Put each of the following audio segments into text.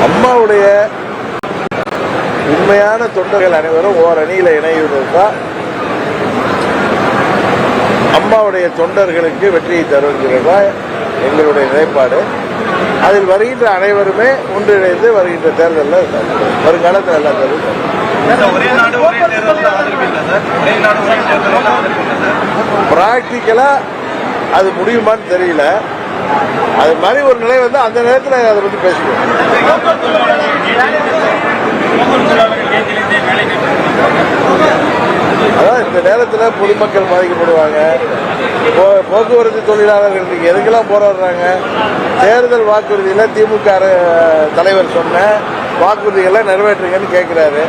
அம்மாவுடைய உண்மையான தொண்டர்கள் அனைவரும் ஓர் அணியில இணைவதுதான் அம்மாவுடைய தொண்டர்களுக்கு வெற்றியை தருகிறதா எங்களுடைய நிலைப்பாடு. அதில் வருகின்ற அனைவருமே ஒன்றிணைந்து வருகின்ற தேர்தலில் வருங்காலத்தில் எல்லா தேர்தலும் பிராக்டிக்கலா அது முடியுமான்னு தெரியல. அது மாதிரி ஒரு நிலை வந்து அந்த நேரத்தில் அதை பற்றி பேசிக்குவோம். அதான் இந்த நேரத்தில் பொதுமக்கள் பாதிக்கப்படுவாங்க. போக்குவரத்து தொழிலாளர்கள் எதுக்கெல்லாம் போராடுறாங்க? தேர்தல் வாக்குறுதியில் திமுக தலைவர் சொன்ன வாக்குறுதிகளை நிறைவேற்றுங்கன்னு கேட்கிறாரு.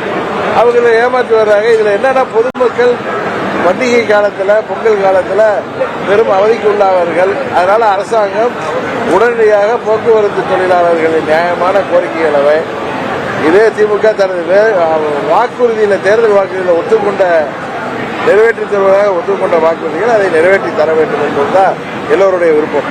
அவங்களை ஏமாற்றி வர்றாங்க. இதுல என்னன்னா பொதுமக்கள் பண்டிகை காலத்தில் பொங்கல் காலத்தில் பெரும் அவதிக்கு உள்ளாவார்கள். அதனால அரசாங்கம் உடனடியாக போக்குவரத்து தொழிலாளர்களின் நியாயமான கோரிக்கைகளை இதே திமுக தனது வாக்குறுதியில் தேர்தல் வாக்குறுதியில் ஒத்துக்கொண்ட நிறைவேற்றி தருவதாக ஒத்துக்கொண்ட வாக்குறுதிகள் அதை நிறைவேற்றி தர வேண்டும் என்பதுதான் எல்லோருடைய விருப்பம்.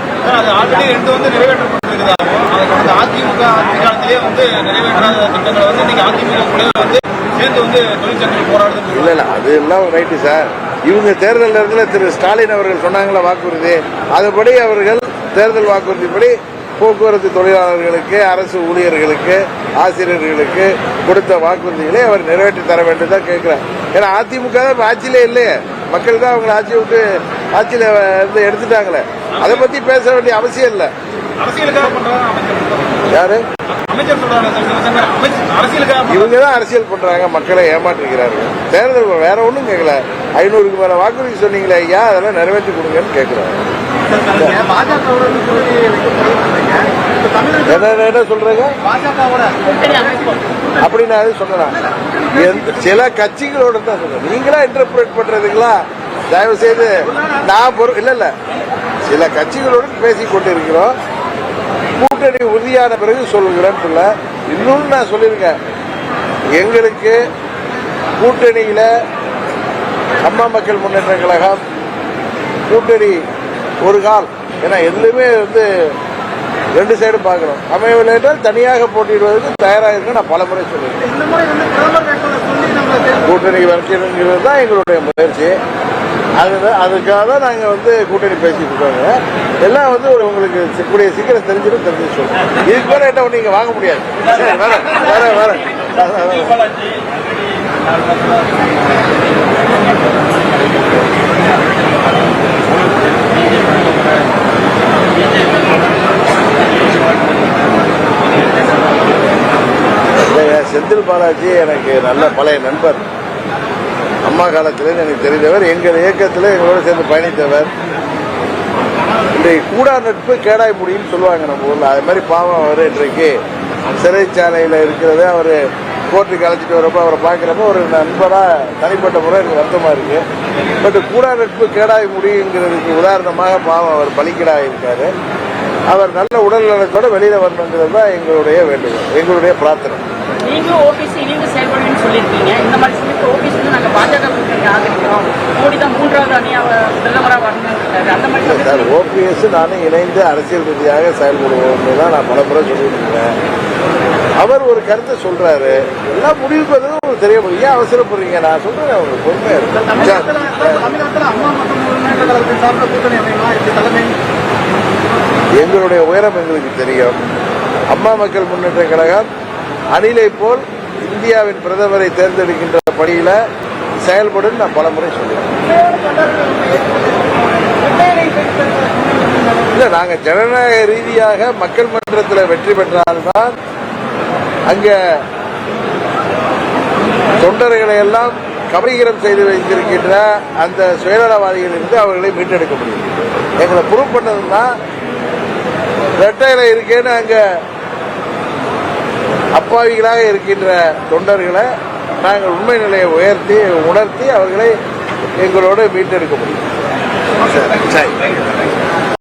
இல்ல இல்ல அது எல்லாம் ரைட்டு சார். இவங்க தேர்தல் நேரத்தில் திரு ஸ்டாலின் அவர்கள் சொன்னாங்களா வாக்குறுதி, அதுபடி அவர்கள் தேர்தல் வாக்குறுதிப்படி போக்குவரத்து தொழிலாளர்களுக்கு அரசு ஊழியர்களுக்கு ஆசிரியர்களுக்கு கொடுத்த வாக்குறுதிகளை அவர் நிறைவேற்றி தர வேண்டும் தான் கேட்கிறார். ஏன்னா அதிமுக தான் ஆட்சியிலே இல்லையே, மக்கள் தான் அவங்களை ஆட்சியை விட்டு ஆட்சியில இருந்து எடுத்துட்டாங்களே. அதை பத்தி பேச வேண்டிய அவசியம் இல்லை. யாரு இவங்க தான் அரசியல் பண்றாங்க, மக்களை ஏமாற்றுகிறார்கள். தேர்தல் வேற ஒன்றும் கேட்கல. 500க்கு மேல வாக்குறுதி சொன்னீங்களே ஐயா, அதெல்லாம் நிறைவேற்றி கொடுங்கன்னு கேட்கிறாங்க. என்ன சொல்றீங்க? அப்படி நான் சொன்னேன். சில கட்சிகளோட தான் சொல்றேன். நீங்களா இன்டர்பிரேட் பண்றதுங்களா? தயவு செய்து நான் இல்ல சில கட்சிகளோடு பேசிக் கொண்டிருக்கிறோம். கூட்டணி உறுதியான பிறகு சொல்லுகிறேன்னு சொல்ல. இன்னொன்னு நான் சொல்லியிருக்கேன், எங்களுக்கு கூட்டணியில அம்மா மக்கள் முன்னேற்ற கழகம் கூட்டணி ஒரு கால், ஏன்னா எதுலையுமே வந்து ரெண்டு சைடும் பார்க்கணும். அமையவில்லை என்றால் தனியாக போட்டியிடுவதற்கு தயாராக இருக்கு. நான் பல முறை சொல்லியிருக்கேன். கூட்டணி வைக்கணுங்கிறது தான் எங்களுடைய முயற்சி. அதுக்காக தான் நாங்கள் வந்து கூட்டணி பேசிட்டு இருக்கோங்க. எல்லாம் வந்து உங்களுக்கு கூடிய சீக்கிரம் தெரிஞ்சு சொல்லுவோம். இதுக்கு மேலே என்ன நீங்க வாங்க முடியாது. வேற வேற செந்தில் பாலாஜி எனக்கு நல்ல பழைய நண்பர். அம்மா காலத்தில் எனக்கு தெரிந்தவர், எங்கள் இயக்கத்தில் எங்களோட சேர்ந்து பயணித்தவர். இன்றைக்கு கூடா நட்பு கேடாய் முடியும்னு சொல்லுவாங்க நம்ம ஊரில். அது மாதிரி பாவம் அவர் இன்றைக்கு சிறைச்சாலையில் இருக்கிறது. அவர் கோர்ட்டுக்கு அழைச்சிட்டு வரப்போ அவரை பார்க்குறப்ப ஒரு நண்பராக தனிப்பட்ட முறை எனக்கு வருத்தமாக இருக்கு. பட் கூடா நட்பு கேடாய் முடியுங்கிறதுக்கு உதாரணமாக பாவம் அவர் பலிக்கடாக இருக்காரு. அவர் நல்ல உடல் நலத்தோட வெளியில வரணுங்கிறது தான் எங்களுடைய வேண்டுகோள், எங்களுடைய பிரார்த்தனை. நீங்க ஓபிசி இணைந்து செயல்படுவீங்கன்னு சொல்லியிருக்கீங்க. இந்த மாதிரி சமயத்தில் ஓபிசி வந்து நாங்கள் பாஜக கூட்டணி ஆதரிக்கிறோம், மோடி தான் 3வது அணியாக பிரதமராக வரணும்னு அந்த மாதிரி சார். ஓபிஎஸ் நானும் இணைந்து அரசியல் ரீதியாக செயல்படுவோம்னு தான் நான் பல முறை சொல்லிட்டு இருக்கேன். அவர் ஒரு கருத்தை சொல்றாரு, எல்லாம் முடிவுக்கு வந்து தெரிய முடியும். ஏன் அவசரப்படுறீங்க? நான் சொல்றேன், அவங்க பொறுமையா இருக்கு. எங்களுடைய உயரம் எங்களுக்கு தெரியும். அம்மா மக்கள் முன்னேற்ற கழகம் அணிலை போல் இந்தியாவின் பிரதமரை தேர்ந்தெடுக்கின்ற பணியில செயல்படும் நான் பல முறை சொல்லுவேன். இல்ல, நாங்க ஜனநாயக ரீதியாக மக்கள் மன்றத்தில் வெற்றி பெற்றால்தான் அங்க தொண்டர்களை எல்லாம் கபலீகரம் செய்து வைத்திருக்கின்ற அந்த சுயநலவாதிகளிலிருந்து அவர்களை மீட்டெடுக்க முடியும். எங்களை ப்ரூவ் பண்ணதுன்னா ரெட்டையில இருக்கேன்னு அங்க அப்பாவிகளாக இருக்கின்ற தொண்டர்களை நாங்கள் உண்மை நிலையை உணர்த்தி அவர்களை எங்களோடு மீட்டெடுக்க முடியும்.